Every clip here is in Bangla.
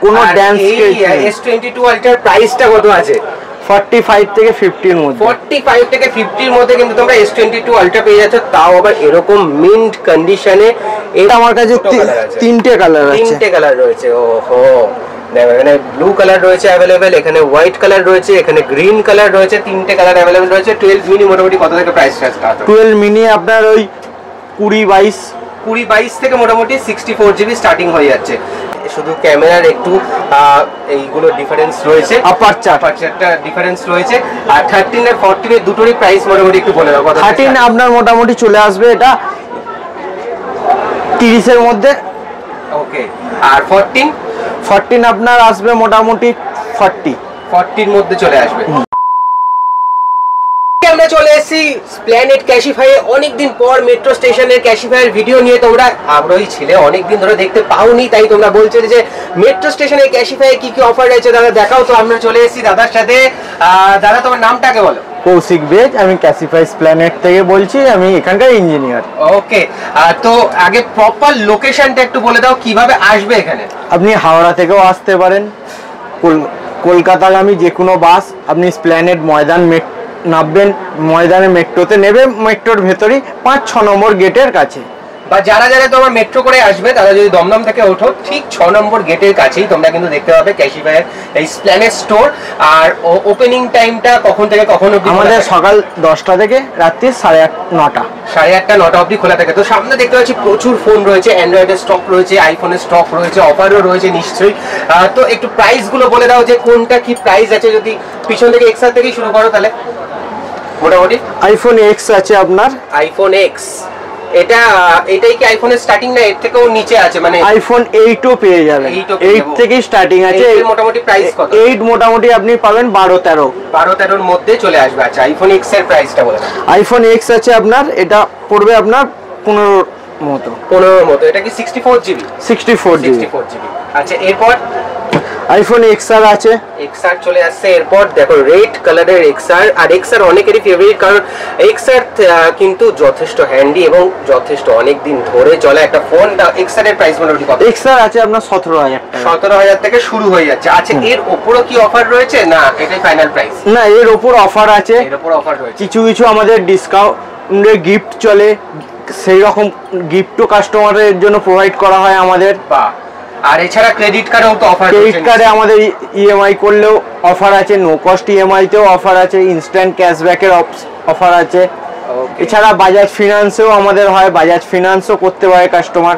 কোনো ড্যান্স S22 আলট্রার প্রাইসটা কত আছে? 45 থেকে 50 এর মধ্যে। 45 থেকে 50 এর মধ্যে কিন্তু তোমরা S22 আলট্রা পেয়ে যাচ্ছ, তাও আবার এরকম মিন্ট কন্ডিশনে। এটা আমার কাছে তিনটে কালার আছে। তিনটে কালার রয়েছে। ওহো, দেখো এখানে ব্লু কালার রয়েছে অ্যাভেলেবেল, এখানে হোয়াইট কালার রয়েছে, এখানে গ্রিন কালার রয়েছে, তিনটে কালার অ্যাভেলেবেল রয়েছে। 12 মিনি মোটামুটি কত থেকে প্রাইস স্টার্ট? 12 মিনি আপনার ওই 20-22 থেকে মোটামুটি 64 জিবি স্টার্টিং হয়ে যাচ্ছে। শুধু ক্যামেরার একটু এইগুলো ডিফারেন্স রয়েছে, আপারচারটা ডিফারেন্স রয়েছে। আর 13 আর 14 এর দুটোরই প্রাইস মোটামুটি একটু বলে দাও। 13 আপনার মোটামুটি চলে আসবে এটা 30 এর মধ্যে। ওকে, আর 14 আপনার আসবে মোটামুটি 40 এর মধ্যে চলে আসবে। আমরা চলে এসেছি প্ল্যানেট ক্যাশিফাই। অনেকদিন পর মেট্রো স্টেশনের ক্যাশিফাইয়ের ভিডিও নিয়ে তোমরা আগ্রহী ছিলে, অনেকদিন ধরে দেখতে পাওনি, তাই তোমরা বলছো যে মেট্রো স্টেশনের ক্যাশিফাই কি কি অফার রয়েছে দাদা দেখাও। তো আমরা চলে এসেছি দাদার সাথে। দাদা তোমার নামটা আগে বলো। কৌশিক বেজ, আমি ক্যাশিফাই প্ল্যানেট থেকে বলছি, আমি এখানকার ইঞ্জিনিয়ার। ওকে, তো আগে প্রপার লোকেশনটা একটু বলে দাও, কিভাবে আসবে এখানে? আপনি হাওড়া থেকেও আসতে পারেন, কলকাতাগামী যে কোনো বাস আপনি প্ল্যানেট ময়দান নামবেন, ময়দানে মেট্রোতে নেবে, মেট্রোর ভেতরেই 5-6 নম্বর গেটের কাছে। বা যারা যারা তোমার মেট্রো করে আসবে তারা যদি দমদম থেকে ওঠো, ঠিক 6 নম্বর গেটের কাছেই তোমরা কিন্তু দেখতে পাবে ক্যাশিফাইয়ের এই প্ল্যানেট স্টোর। আর ওপেনিং টাইমটা কখন থেকে কখন অবধি? আমাদের সকাল 10টা থেকে রাত্রি 8:30-9টা। 8:30-9টা অবধি খোলা থাকে। তো সামনে দেখতে পাচ্ছি প্রচুর ফোন রয়েছে, অ্যান্ড্রয়েডের স্টক রয়েছে, আইফোনের স্টক রয়েছে, অফারও রয়েছে নিশ্চয়ই। তো একটু প্রাইস গুলো বলে দাও যে কোনটা কি প্রাইস আছে। যদি পিছন থেকে এক্সআর থেকেই শুরু করো তাহলে মোটামুটি আইফোন এক্স আছে আপনার। আইফোন এক্স, এটাই কি আইফোনের স্টার্টিং না এর থেকেও নিচে আছে? মানে আইফোন 8ও পেয়ে যাবেন, 8 থেকে স্টার্টিং আছে। এর মোটামুটি প্রাইস কত? 8 মোটামুটি আপনি পাবেন 12-13 এর মধ্যে চলে আসবে। আচ্ছা, আইফোন এক্স এর প্রাইসটা বলে দাও। আইফোন এক্স আছে আপনার, এটা পড়বে আপনার 15 মতো। এটা কি 64 জিবি? 64 জিবি। আচ্ছা, এরপর আইফোন এক্সআর আছে। এক্সআর চলে আসছে। এরপর দেখো রেড কালারের এক্সআর। আর এক্সআর অনেকেরই ফেভারিট, কারণ এক্সআর কিন্তু যথেষ্ট হ্যান্ডি এবং যথেষ্ট অনেক দিন ধরে চলে একটা ফোন। এক্সআর এর প্রাইস মোটামুটি কত? এক্সআর আছে আপনার 17,000 টাকা। 17,000 থেকে শুরু হয়ে যাচ্ছে। আচ্ছা, এর উপরও কি অফার রয়েছে না এটাই ফাইনাল প্রাইস? না, এর উপর অফার আছে। এর উপর অফার রয়েছে, কিছু কিছু আমাদের ডিসকাউন্টে গিফট চলে, সেই রকম গিফটও কাস্টমারের জন্য প্রোভাইড করা হয় আমাদের। আর এছাড়া ক্রেডিট কার্ডেও তো অফার, ক্রেডিট কার্ডে আমাদের ইএমআই করলেও অফার আছে, নো কস্ট ইএমআই তেও অফার আছে, ইনস্ট্যান্ট ক্যাশব্যাকের অফার আছে। এছাড়া বাজাজ ফিনান্সেও আমাদের হয়, বাজাজ ফিনান্সও করতে পারে কাস্টমার।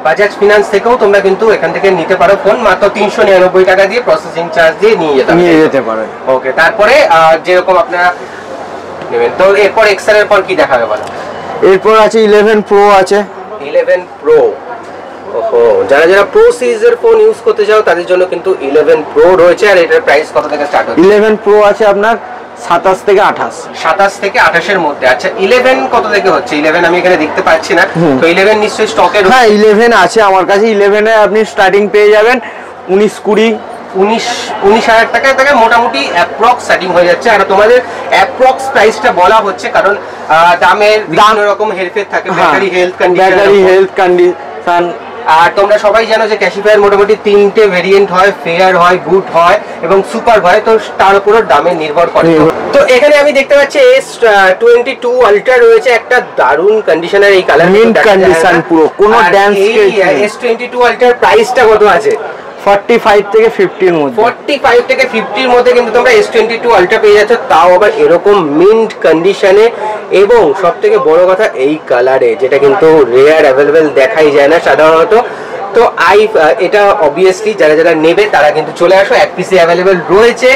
বাজাজ ফিনান্স থেকেও তোমরা কিন্তু এখান থেকে নিতে পারো ফোন, মাত্র 399 টাকা দিয়ে প্রসেসিং চার্জ দিয়ে নিয়ে যেতে পারে। ওকে, তারপরে যেরকম আপনারা নেবেন। তো এরপর এক্সআর এর পর কি দেখাবে বলো? এরপর আছে 11 প্রো আছে। 11 প্রো, ওহো, যারা যারা প্রো সিরিজের ফোন ইউজ করতে চাও তাদের জন্য কিন্তু 11 প্রো রয়েছে। আর এটার প্রাইস কত থেকে স্টার্ট হচ্ছে? 11 প্রো আছে আপনার 27 থেকে 28। 27 থেকে 28 এর মধ্যে। আচ্ছা, 11 কত থেকে হচ্ছে? 11 আমি এখানে দেখতে পাচ্ছি না, তো 11 নিশ্চয়ই স্টকে রয়েছে। হ্যাঁ, 11 আছে আমার কাছে। 11 এ আপনি স্টার্টিং পেয়ে যাবেন 19-20 টাকা থেকে মোটামুটি অ্যাপ্রক্স স্টার্টিং হয়ে যাচ্ছে। আর তোমাদের অ্যাপ্রক্স প্রাইসটা বলা হচ্ছে কারণ দামের বিভিন্ন রকম হেরফের থাকে, ব্যাটারি হেলথ কন্ডিশন। আর তোমরা সবাই জানো যে ক্যাশিফাইয়ের মোটামুটি 3টে ভেরিয়েন্ট হয়, ফেয়ার হয়, গুড হয় এবং সুপার হয়, তো তার উপর দামে নির্ভর করে। তো এখানে আমি দেখতে পাচ্ছি S22 আলট্রা রয়েছে, একটা দারুন কন্ডিশনের এই কালার, মিন্ট কন্ডিশন পুরো, কোনো ড্যান্স নেই। S22 আলট্রার প্রাইসটা কত আছে? 45 থেকে 50 এর মধ্যে। 45 থেকে 50 এর মধ্যে কিন্তু তোমরা S22 আলট্রা পেয়ে যাচ্ছ, তাও আবার এরকম মিন্ট কন্ডিশনে এবং সবথেকে বড় কথা এই কালারে, যেটা কিন্তু রেয়ার অ্যাভেলেবেল দেখাই যায় না সাধারণত। তো এটা অবভিয়াসলি যারা যারা নেবে তারা কিন্তু চলে আসো, এক পিসে অ্যাভেলেবেল রয়েছে।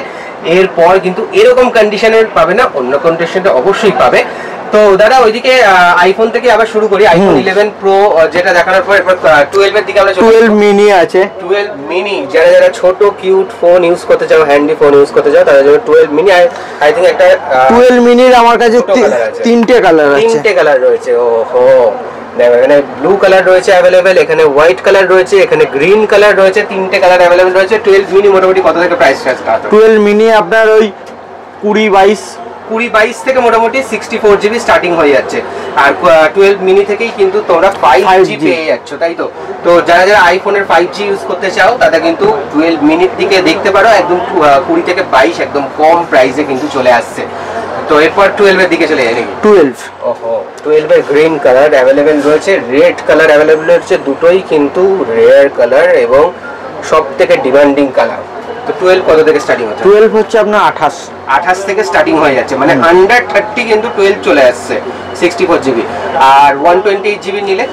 এরপর কিন্তু এরকম কন্ডিশনের পাবে না, অন্য কন্ডিশনটা অবশ্যই পাবে। তো দাদা ওইদিকে আইফোন থেকে আবার শুরু করি। আইফোন 11 প্রো যেটা দেখানোর পর এরপর 12 এর দিকে আমরা 12 মিনি আছে। 12 মিনি, যারা যারা ছোট কিউট ফোন ইউজ করতে চাও, হ্যান্ডি ফোন ইউজ করতে চাও, তাদের জন্য 12 মিনি। আই থিং একটা 12 মিনির আমার কাছে তিনটে কালার আছে। তিনটে কালার রয়েছে। ওহো, দেখো এখানে ব্লু কালার রয়েছে অ্যাভেলেবেল, এখানে হোয়াইট কালার রয়েছে, এখানে গ্রিন কালার রয়েছে, তিনটে কালার অ্যাভেলেবেল রয়েছে। 12 মিনি মোটামুটি কত থেকে প্রাইস স্টার্ট? 12 মিনি আপনার ওই 20-22 20-22 থেকে মোটামুটি 64 জিবি স্টার্টিং হয়ে যাচ্ছে। আর 12 মিনি থেকেই কিন্তু তোমরা 5G পেয়ে যাচ্ছ, তাই তো? তো যারা যারা আইফোনের 5G ইউজ করতে চাও তারা কিন্তু 12 মিনিট দিকে দেখতে পারো, একদম 20 থেকে 22 একদম কম প্রাইসে কিন্তু চলে আসছে। তো এরপর 12 এর দিকে চলে যাই নাকি? 12 ওহো, 12 এর গ্রিন কালার অ্যাভেলেবেল রয়েছে, রেড কালার অ্যাভেলেবেল রয়েছে, দুটোই কিন্তু রেয়ার কালার এবং সব থেকে ডিমান্ডিং কালার। তো 12 কত থেকে স্টার্টিং হচ্ছে? 12 হচ্ছে আপনার 28 থেকে স্টার্টিং হয়ে যাচ্ছে, মানে আন্ডার 30 কিন্তু 12 চলে আসছে 64 জিবি। আর 128 জিবি নিলে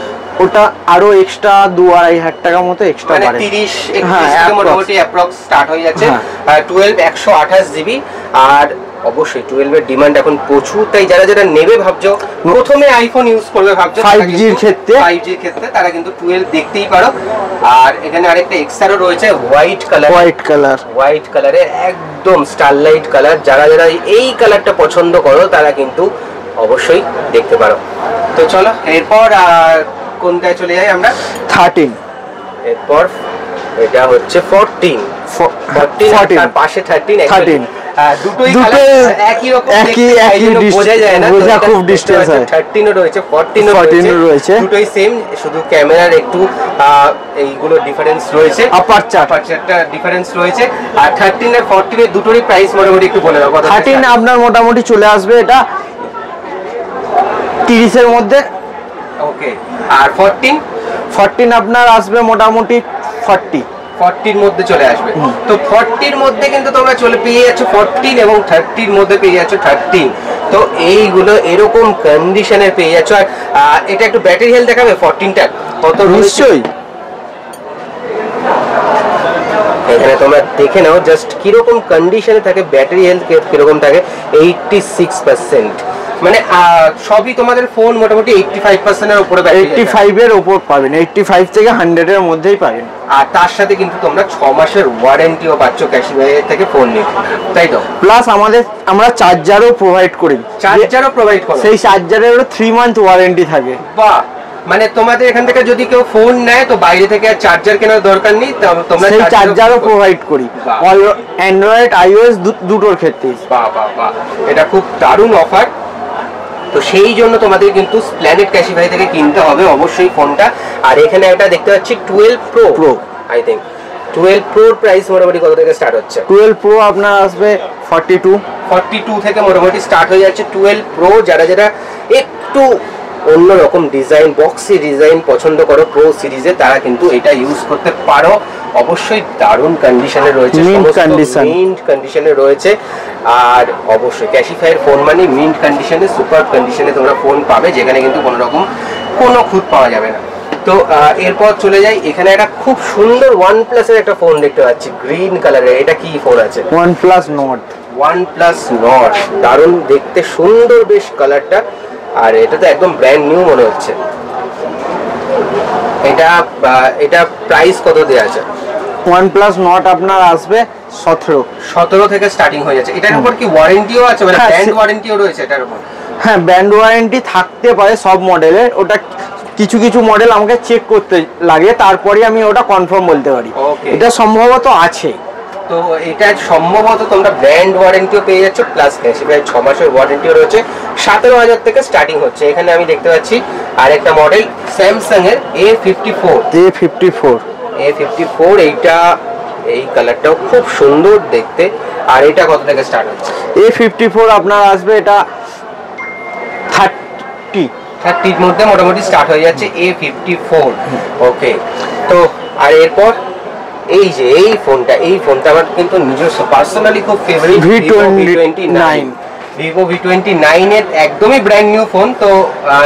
ওটা আরো এক্সট্রা 2-2.5 টাকা মতো এক্সট্রা মানে বাড়ে। 30-31 থেকে মোটামুটি অ্যাপ্রক্স স্টার্ট হয়ে যাচ্ছে। 12 128 জিবি। আর অবশ্যই 12 এর ডিমান্ড এখন প্রচুর, তাই যারা যারা নেবে ভাবছো, প্রথমে আইফোন ইউজ করবে ভাবছো 5G এর ক্ষেত্রে তারা কিন্তু 12 দেখতেই পারো। আর এখানে আরেকটা এক্সট্রাও রয়েছে হোয়াইট কালারে, একদম স্টারলাইট কালার। যারা যারা এই কালারটা পছন্দ করো তারা কিন্তু অবশ্যই দেখতে পারো। তো চলো এরপর কোনটায় চলে যাই আমরা? 13। এরপর এটা হচ্ছে 14 তার পাশে 13 দুটোই একই রকম দেখতে, বোঝা যায় না, বোঝা খুব ডিসটেন্স হয়। 13 ও রয়েছে 14 ও রয়েছে, দুটোই সেম, শুধু ক্যামেরার একটু এইগুলো ডিফারেন্স রয়েছে, আপারচারটা ডিফারেন্স রয়েছে। আর 13 আর 14 এর দুটোরই প্রাইস মোটামুটি একটু বলে দাও। 13 আপনার মোটামুটি চলে আসবে এটা 30 এর মধ্যে। ওকে। আর 14 আপনার আসবে মোটামুটি 40 মধ্যে চলে আসবে। তো 40 মধ্যে কিন্তু তোমরা পেয়ে যাচ্ছ 14 এবং 30 মধ্যে পেয়ে যাচ্ছ 13। তো এইগুলো এরকম কন্ডিশনে পেয়ে যাচ্ছ। আর এটা একটু ব্যাটারি হেলথ দেখাবে 14টা কত? নিশ্চয়ই, এখানে তোমরা দেখে নাও জাস্ট কিরকম কন্ডিশনে থাকে, ব্যাটারি হেলথ কিরকম থাকে। 86%, মানে সবই তোমাদের ফোন মোটামুটি 85% এর উপরে, 85 এর উপর পাবেন, 85 থেকে 100 এর মধ্যেই পাবেন। আর তার সাথে কিন্তু তোমরা 6 মাসের ওয়ারেন্টিও পাচ্ছ ক্যাশিফাই থেকে ফোন নিয়ে, তাই তো? প্লাস আমরা চার্জারও প্রোভাইড করি, সেই চার্জারেরও 3 মান্থ ওয়ারেন্টি থাকে। বাহ, মানে তোমাদের এখান থেকে যদি কেউ ফোন নেয় তো বাইরে থেকে আর চার্জার কেনার দরকার নেই, তোমরা সেই চার্জারও প্রোভাইড করি অ্যান্ড্রয়েড আইওএস দুটোর ক্ষেত্রে। বাহ বাহ বাহ, এটা খুব দারুণ অফার। তো সেই জন্য তোমাদের কিন্তু প্ল্যানেট ক্যাশিফাই থেকে কিনতে হবে অবশ্যই ফোনটা। আর এখানে একটা দেখতে পাচ্ছি 12 প্রো, আই থিঙ্ক 12 প্রোর প্রাইস মোটামুটি কত থেকে স্টার্ট হচ্ছে? 12 প্রো আপনার আসবে 42 থেকে মোটামুটি স্টার্ট হয়ে যাচ্ছে 12 প্রো। যারা যারা একটু অন্যরকম ডিজাইন, বক্সি ডিজাইন পছন্দ করো প্রো সিরিজে, তারা কিন্তু এটা ইউজ করতে পারো। অবশ্যই দারুণ কন্ডিশনে রয়েছে, মিন্ট কন্ডিশনে রয়েছে। আর অবশ্যই ক্যাশিফাইয়ের ফোন মানে মিন্ট কন্ডিশনে, সুপার কন্ডিশনে তোমরা ফোন পাবে, যেখানে কিন্তু কোনো রকম কোনো খুঁত পাওয়া যাবে না। তো এরপর চলে যাই, এখানে একটা খুব সুন্দর OnePlus এর একটা ফোন দেখতে পাচ্ছি গ্রিন কালারের। এটা কি ফোন আছে? OnePlus Nord, দারুণ দেখতে, সুন্দর বেশ কালারটা। আর এটা তো একদম ব্র্যান্ড নিউ মনে হচ্ছে। এটা প্রাইস কত দেয়া আছে? OnePlus Nord আপনার আসবে 17 থেকে স্টার্টিং হয়ে যাচ্ছে। এটার উপর কি ওয়ারেন্টিও আছে, মানে ব্র্যান্ড ওয়ারেন্টিও রয়েছে এটার উপর? হ্যাঁ, ব্র্যান্ড ওয়ারেন্টি থাকতে পারে সব মডেলের। ওটা কিছু কিছু মডেল আমাকে চেক করতে লাগে, তারপরে আমি ওটা কনফার্ম বলতে পারি। এটা সম্ভবত আছে। তো এটা সম্ভবত তোমরা ব্র্যান্ড ওয়ারেন্টিও পেয়ে যাচ্ছ, প্লাস প্রায় 6 মাসের ওয়ারেন্টিও রয়েছে। 17,000 থেকে স্টার্টিং হচ্ছে। এখানে আমি দেখতে পাচ্ছি আরেকটা মডেল স্যামসাং এর A54, এইটা এই কালারটাও খুব সুন্দর দেখতে। আর এটা কত থেকে স্টার্ট হচ্ছে? A54 আপনার আসবে এটা 30 মধ্যে মোটামুটি স্টার্ট হয়ে যাচ্ছে A54। ওকে। তো আর এরপর এই যে এই ফোনটা আমার কিন্তু নিজস্ব পার্সোনালি খুব ফেভারিট, Vivo V29 এর একদমই ব্র্যান্ড নিউ ফোন। তো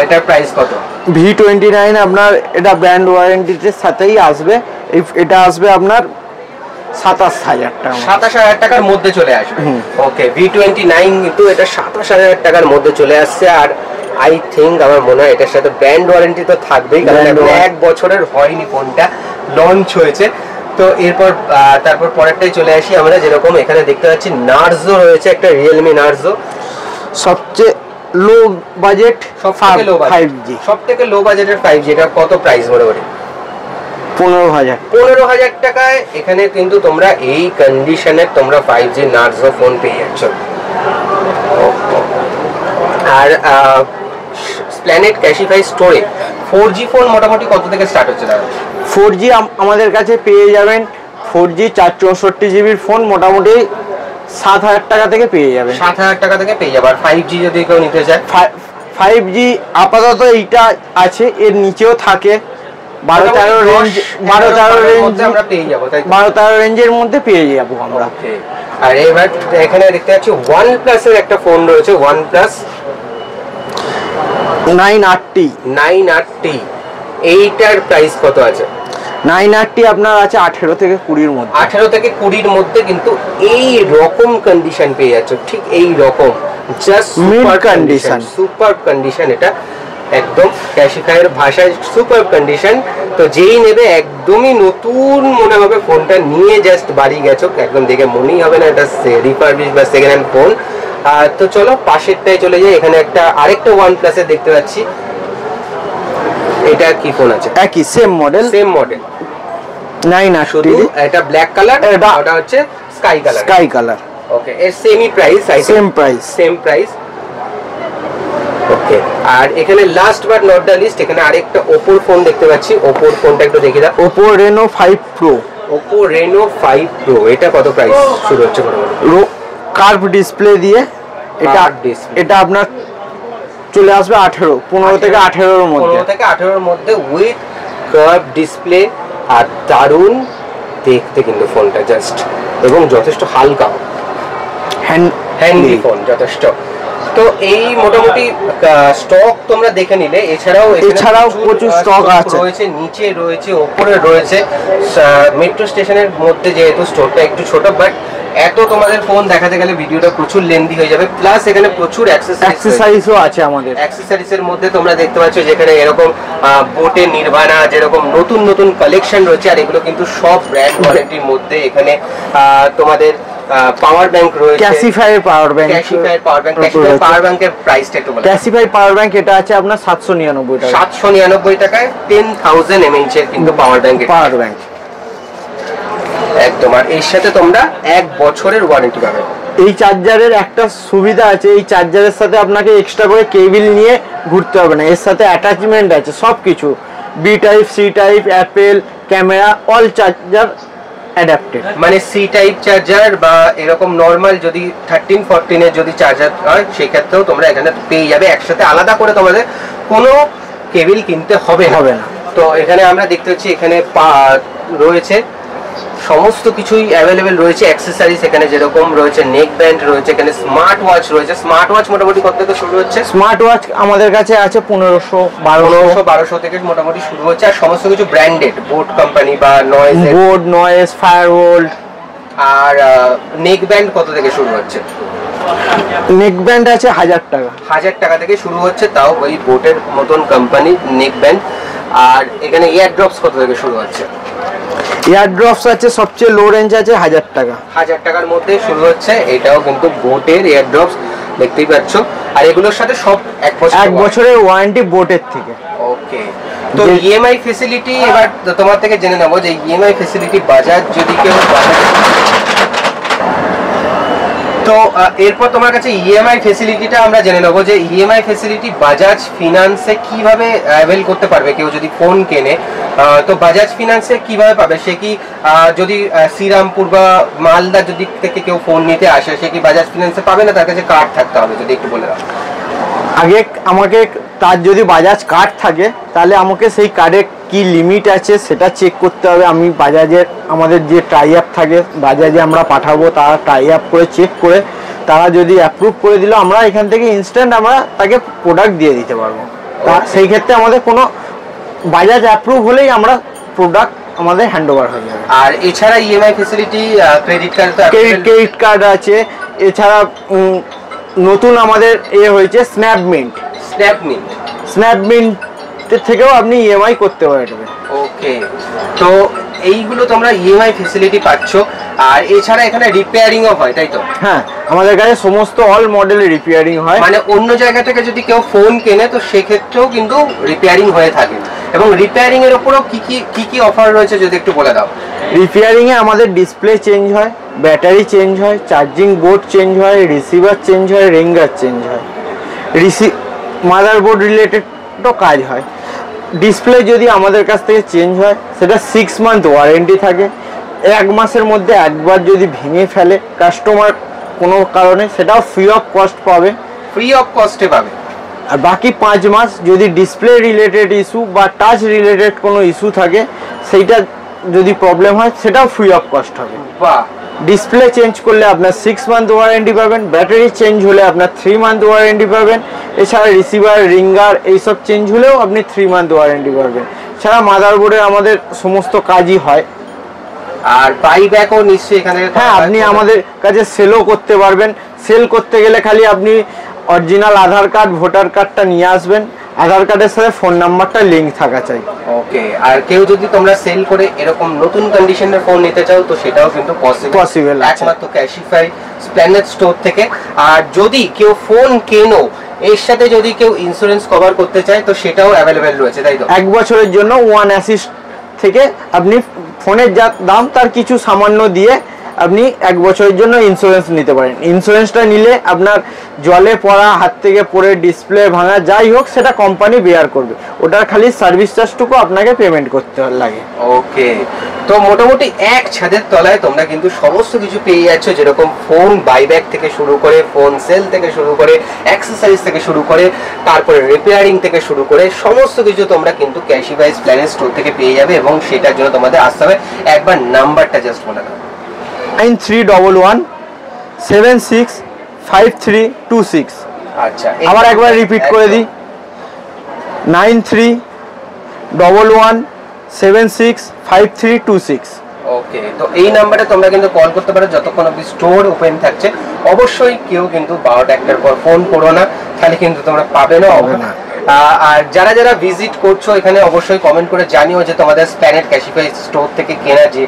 এটার প্রাইস কত? V29 আপনার এটা ব্র্যান্ড ওয়ারেন্টিতে সাথেই আসবে। এটা আসবে আপনার 27,000 টাকার মধ্যে চলে আসবে। ওকে, V29 কিন্তু এটা 27,000 টাকার মধ্যে চলে আসছে। আর আই থিঙ্ক আমার মনে হয় এটার সাথে ব্র্যান্ড ওয়ারেন্টি তো থাকবেই, কারণ এখন 1 বছরের হয়নি ফোনটা, লঞ্চ হয়েছে। তো এরপর তারপর পরেরটাই চলে আসি আমরা, যেরকম এখানে দেখতে পাচ্ছি নার্জো রয়েছে, একটা রিয়েলমি নার্জো, সবচেয়ে লো বাজেট 5G, সবথেকে লো বাজেটের 5G। এটা কত প্রাইস মোটামুটি? 15,000 টাকায় এখানে কিন্তু তোমরা এই কন্ডিশনে তোমরা 5G নার্জো ফোন পেয়ে যাচ্ছ। আর প্ল্যানেট ক্যাশিফাই স্টোরে 4G ফোন মোটামুটি কত থেকে স্টার্ট হচ্ছে দাদা? 4G আমাদের কাছে পেয়ে যাবেন, 4G 464 GB ফোন মোটামুটি 7,000 টাকা থেকে পেয়ে যাবেন। 7,000 টাকা থেকে পেয়ে যাবে। আর 5G যদি কেউ নিতে চায়? 5G আপাতত এইটা আছে, এর নিচেও থাকে 12-13 রেঞ্জ, 12-13 রেঞ্জ আমরা পেয়ে যাবো, তাই 12-13 রেঞ্জের মধ্যে পেয়ে যাবো আমরা। আর এবার এখানে দেখতে পাচ্ছি OnePlus এর একটা ফোন রয়েছে, OnePlus 9RT। 9RT এইটার প্রাইস কত আছে? 9RT আপনার আছে 18 থেকে 20-র মধ্যে। 18 থেকে 20-র মধ্যে কিন্তু এই রকম কন্ডিশন পেয়ে যাচ্ছ, ঠিক এই রকম, just super condition, super condition. এটা একদম ক্যাশিফাইয়ের ভাষায় সুপার কন্ডিশন। তো যেই নেবে একদমই নতুন মনে হবে, ফোনটা নিয়ে জাস্ট বাড়ি গেছো, একদম দেখে মনেই হবে না এটা রিফারবিশ বা সেকেন্ড হ্যান্ড ফোন। তো চলো পাশেরটায় চলে যাই। এখানে আরেকটা OnePlus এর দেখতে পাচ্ছি। এটা কি ফোন আছে? একই সেম মডেল, 9RT, শুধু এটা ব্ল্যাক কালার, এটা হচ্ছে স্কাই কালার। ওকে, এর সেমই প্রাইস, সেম প্রাইস। ওকে, আর এখানে last but not the least, এখানে আরেকটা ওপোর ফোন দেখতে পাচ্ছি। ওপোর ফোনটা একটু দেখি দাও। Oppo Reno 5 Pro. Oppo Reno 5 Pro, এটা কত প্রাইস শুরু হচ্ছে? কার্ভ ডিসপ্লে দিয়ে এটা আপনার চলে আসবে 15 থেকে 18-র মধ্যে। 15 থেকে 18-র মধ্যে উইথ কার্ভ ডিসপ্লে। আর দারুণ দেখতে কিন্তু ফোনটা জাস্ট, এবং যথেষ্ট হালকা, হ্যান্ডি ফোন যথেষ্ট। তো এই মোটামুটি স্টক তোমরা দেখে নিলে। এছাড়াও প্রচুর স্টক আছে, রয়েছে নিচে রয়েছে, উপরে রয়েছে। মেট্রো স্টেশনের মধ্যে যেহেতু স্টোরটা একটু ছোট, বাট এত তোমাদের ফোন দেখাতে গেলে ভিডিওটা প্রচুর লেন্দি হয়ে যাবে। প্লাস এখানে প্রচুর অ্যাক্সেসরিজও আছে আমাদের। অ্যাক্সেসরিজের মধ্যে তোমরা দেখতে পাচ্ছ যেখানে এরকম বোটে নির্বাণা যেরকম নতুন নতুন কালেকশন রয়েছে, আর এগুলো কিন্তু সব ব্র্যান্ড ওয়ারেন্টির মধ্যে। এখানে তোমাদের পাওয়ার ব্যাংক রয়েছে, ক্যাসিফায়ার পাওয়ার ব্যাংকের প্রাইসটা একটু বলো। ক্যাসিফায়ার পাওয়ার ব্যাংক এটা আছে আপনার 799 টাকা। 799 টাকায় 10,000 mAh এর কিন্তু পাওয়ার ব্যাংক একদম। আর এর সাথে তোমরা 1 বছরের ওয়ারেন্টি পাবে। এই চার্জারের একটা সুবিধা আছে, এই চার্জারের সাথে আপনাকে এক্সট্রা করে কেবল নিয়ে ঘুরতে হবে না, এর সাথে অ্যাটাচমেন্ট আছে সবকিছু, B type, C type, Apple, camera, all charger adapted. মানে সি টাইপ চার্জার বা এরকম নরমাল যদি 13-14 এর যদি চার্জার হয় সেই ক্ষেত্রেও তোমরা এখানে পেয়ে যাবে একসাথে, আলাদা করে তোমাদের কোনো কেবল কিনতে হবে না। তো এখানে আমরা দেখতে পাচ্ছি এখানে রয়েছে সমস্ত কিছুই অ্যাভেলেবেল রয়েছে। অ্যাক্সেসরিজ এখানে যেরকম রয়েছে, নেক ব্যান্ড রয়েছে, এখানে স্মার্ট ওয়াচ রয়েছে। স্মার্ট ওয়াচ মোটামুটি কত থেকে শুরু হচ্ছে? স্মার্ট ওয়াচ আমাদের কাছে আছে 1500-1200 থেকে মোটামুটি শুরু হচ্ছে। আর সমস্ত কিছু ব্র্যান্ডেড, বোট কোম্পানি বা নয়েজ, ফায়ারওয়ার্ল্ড। আর নেক ব্যান্ড কত থেকে শুরু হচ্ছে? নেক ব্যান্ড আছে 1000 টাকা। 1000 টাকা থেকে শুরু হচ্ছে, তাও ওই বোটের মতন কোম্পানি নেক ব্যান্ড। আর এখানে ইয়ার ড্রপস কত থেকে শুরু হচ্ছে? ইয়ার ড্রপস আছে সবচেয়ে লো রেঞ্জ আছে 1000 টাকা। 1000 টাকার মধ্যে শুরু হচ্ছে, এটাও কিন্তু বোটের ইয়ার ড্রপস দেখতেই পাচ্ছ। আর এগুলোর সাথে সব 1 বছরের ওয়ারেন্টি বোটের থেকে। ওকে, তো ইএমআই ফ্যাসিলিটি এবার তোমার থেকে জেনে নেবো যে ইএমআই ফ্যাসিলিটি বাজাজ যদি কেউ তো এরপর তোমার কাছে ইএমআই ফ্যাসিলিটিটা আমরা জেনে নেবো যে ইএমআই ফ্যাসিলিটি বাজাজ ফিনান্সে কিভাবে অ্যাভেল করতে পারবে কেউ যদি ফোন কেনে। তো বাজাজ ফিনান্সে কিভাবে পাবে? সে কি যদি শ্রীরামপুর বা মালদা যদি থেকে কেউ ফোন নিতে আসে, সে কি বাজাজ ফিনান্সে পাবে না? তার কাছে কার্ড থাকতে হবে, যদি একটু বলে দাও। আগে আমাকে তার যদি বাজাজ কার্ড থাকে তাহলে আমাকে সেই কার্ডে কি লিমিট আছে সেটা চেক করতে হবে। আমি বাজাজের আমাদের যে টাই আপ থাকে বাজাজে আমরা পাঠাবো, তারা টাই আপ করে চেক করে তারা যদি অ্যাপ্রুভ করে দিল, আমরা এখান থেকে ইনস্ট্যান্ট আমরা তাকে প্রোডাক্ট দিয়ে দিতে পারবো। সেই ক্ষেত্রে আমাদের কোনো বাজাজ অ্যাপ্রুভ হলেই আমরা প্রোডাক্ট আমাদের হ্যান্ড ওভার হয়ে যাবে। আর এছাড়া ইএমআই ফ্যাসিলিটি ক্রেডিট কার্ড আছে। এছাড়া নতুন আমাদের হয়েছে স্ন্যাপমিন্টের থেকেও আপনি ইএমআই করতে পারবেন। ওকে, তো এইগুলো তোমরা ইএমআই ফ্যাসিলিটি পাচ্ছ। আর এছাড়া এখানে রিপেয়ারিংও হয়, তাই তো? হ্যাঁ, আমাদের কাছে সমস্ত অল মডেলের রিপেয়ারিং হয়। মানে অন্য জায়গা থেকে যদি কেউ ফোন কেনে তো সেক্ষেত্রেও কিন্তু রিপেয়ারিং হয়ে থাকে। এবং রিপেয়ারিং এর উপরও কি অফার রয়েছে যদি একটু বলে দাও। রিপেয়ারিং এ আমাদের ডিসপ্লে চেঞ্জ হয়, ব্যাটারি চেঞ্জ হয়, চার্জিং বোর্ড চেঞ্জ হয়, রিসিভার চেঞ্জ হয়, রিঙ্গার চেঞ্জ হয়। মাদারবোর্ড রিলেটেডও কাজ হয়। ডিসপ্লে যদি আমাদের কাছ থেকে চেঞ্জ হয় সেটা 6 মান্থ ওয়ারেন্টি থাকে। 1 মাসের মধ্যে একবার যদি ভেঙে ফেলে কাস্টমার কোনো কারণে, সেটাও ফ্রি অফ কস্ট পাবে, ফ্রি অফ কস্টে পাবে। আর বাকি 5 মাস যদি ডিসপ্লে রিলেটেড ইস্যু বা টাচ রিলেটেড কোনো ইস্যু থাকে, সেইটা যদি প্রবলেম হয় সেটাও ফ্রি অফ কস্ট হবে। বাহ। ডিসপ্লে চেঞ্জ করলে আপনার 6 মান্থ ওয়ারেন্টি পাবেন, ব্যাটারি চেঞ্জ হলে আপনার 3 মান্থ ওয়ারেন্টি পাবেন, এছাড়া রিসিভার, রিঙ্গার এইসব চেঞ্জ হলেও আপনি 3 মান্থ ওয়ারেন্টি পাবেন। এছাড়া মাদারবোর্ডে আমাদের সমস্ত কাজই হয়। আর বাইব্যাকও নিশ্চয়ই এখানে, হ্যাঁ, আপনি আমাদের কাছে সেলও করতে পারবেন। সেল করতে গেলে খালি আপনি অরিজিনাল আধার কার্ড, ভোটার কার্ডটা নিয়ে আসবেন, আধার কার্ডের সাথে ফোন নাম্বারটা লিঙ্ক থাকা চাই। ওকে। আর কেউ যদি তোমরা সেল করে এরকম নতুন কন্ডিশনের ফোন নিতে চাও তো সেটাও কিন্তু পসিবল একমাত্র ক্যাশিফাই স্প্ল্যানেড স্টোর থেকে। আর যদি কেউ ফোন কেনো, এর সাথে যদি কেউ ইন্স্যুরেন্স কভার করতে চায় তো সেটাও অ্যাভেলেবেল রয়েছে, তাই তো? 1 বছরের জন্য ওয়ান অ্যাসিস্ট থেকে আপনি ফোনের যা দাম তার কিছু সামান্য দিয়ে আপনি 1 বছরের জন্য ইন্স্যুরেন্স নিতে পারেন। ইন্স্যুরেন্সটা নিলে আপনার জলে পড়া, হাত থেকে পড়ে ডিসপ্লে ভাঙা যাই হোক সেটা কোম্পানি বেয়ার করবে, ওটার খালি সার্ভিস চার্জটুকু আপনাকে পেমেন্ট করতে লাগে। ওকে। তো মোটামুটি এক ছাদের তলায় তোমরা কিন্তু সমস্ত কিছু পেয়ে যাচ্ছ, যেরকম ফোন বাইব্যাক থেকে শুরু করে, ফোন সেল থেকে শুরু করে, অ্যাক্সেসরিজ থেকে শুরু করে, তারপরে রিপেয়ারিং থেকে শুরু করে সমস্ত কিছু তোমরা কিন্তু ক্যাশিফাই স্প্ল্যানেড স্টোর থেকে পেয়ে যাবে। এবং সেটার জন্য তোমাদের আসতে হবে, একবার নাম্বারটা জাস্ট বলে দাও। 9311765326। আচ্ছা, আবার একবার রিপিট করে দিই, 9311765326। ওকে। তো এই নাম্বারে তোমরা কিন্তু কল করতে পারো যতক্ষণ অবধি স্টোর ওপেন থাকছে। অবশ্যই কেউ কিন্তু 12টা 1টার পর ফোন করো না, তাহলে কিন্তু তোমরা পাবে না। আর যারা যারা ভিজিট করছো এখানে অবশ্যই কমেন্ট করে জানিও যে তোমাদের স্প্ল্যানেড ক্যাশিফাই স্টোর থেকে কেনা যে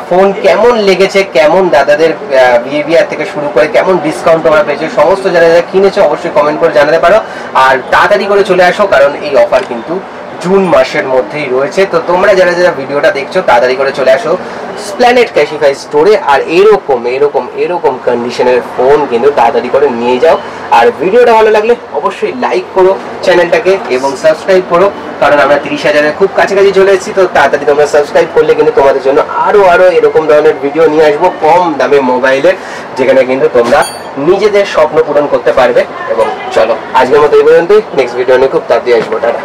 ফোন কেমন লেগেছে, কেমন দাদাদের বিহেভিয়ার থেকে শুরু করে কেমন ডিসকাউন্ট তোমরা পেয়েছো, সমস্ত যারা যারা কিনেছো অবশ্যই কমেন্ট করে জানাতে পারো। আর তাড়াতাড়ি করে চলে আসো, কারণ এই অফার কিন্তু জুন মাসের মধ্যেই রয়েছে। তো তোমরা যারা যারা ভিডিওটা দেখছো তাড়াতাড়ি করে চলে আসো স্প্ল্যানেড ক্যাশিফাই স্টোরে, আর এরকম কন্ডিশনের ফোন কিন্তু তাড়াতাড়ি করে নিয়ে যাও। আর ভিডিওটা ভালো লাগলে অবশ্যই লাইক করো চ্যানেলটাকে এবং সাবস্ক্রাইব করো, কারণ আমরা 30,000-এর খুব কাছাকাছি চলে এসেছি। তো তাড়াতাড়ি তোমরা সাবস্ক্রাইব করলে কিন্তু তোমাদের জন্য আরো এরকম ধরনের ভিডিও নিয়ে আসবো কম দামে মোবাইলের, যেখানে কিন্তু তোমরা নিজেদের স্বপ্ন পূরণ করতে পারবে। এবং চলো আজকের মতো এই পর্যন্তই, নেক্সট ভিডিও নিয়ে খুব তাড়াতাড়ি আসবো। টাটা।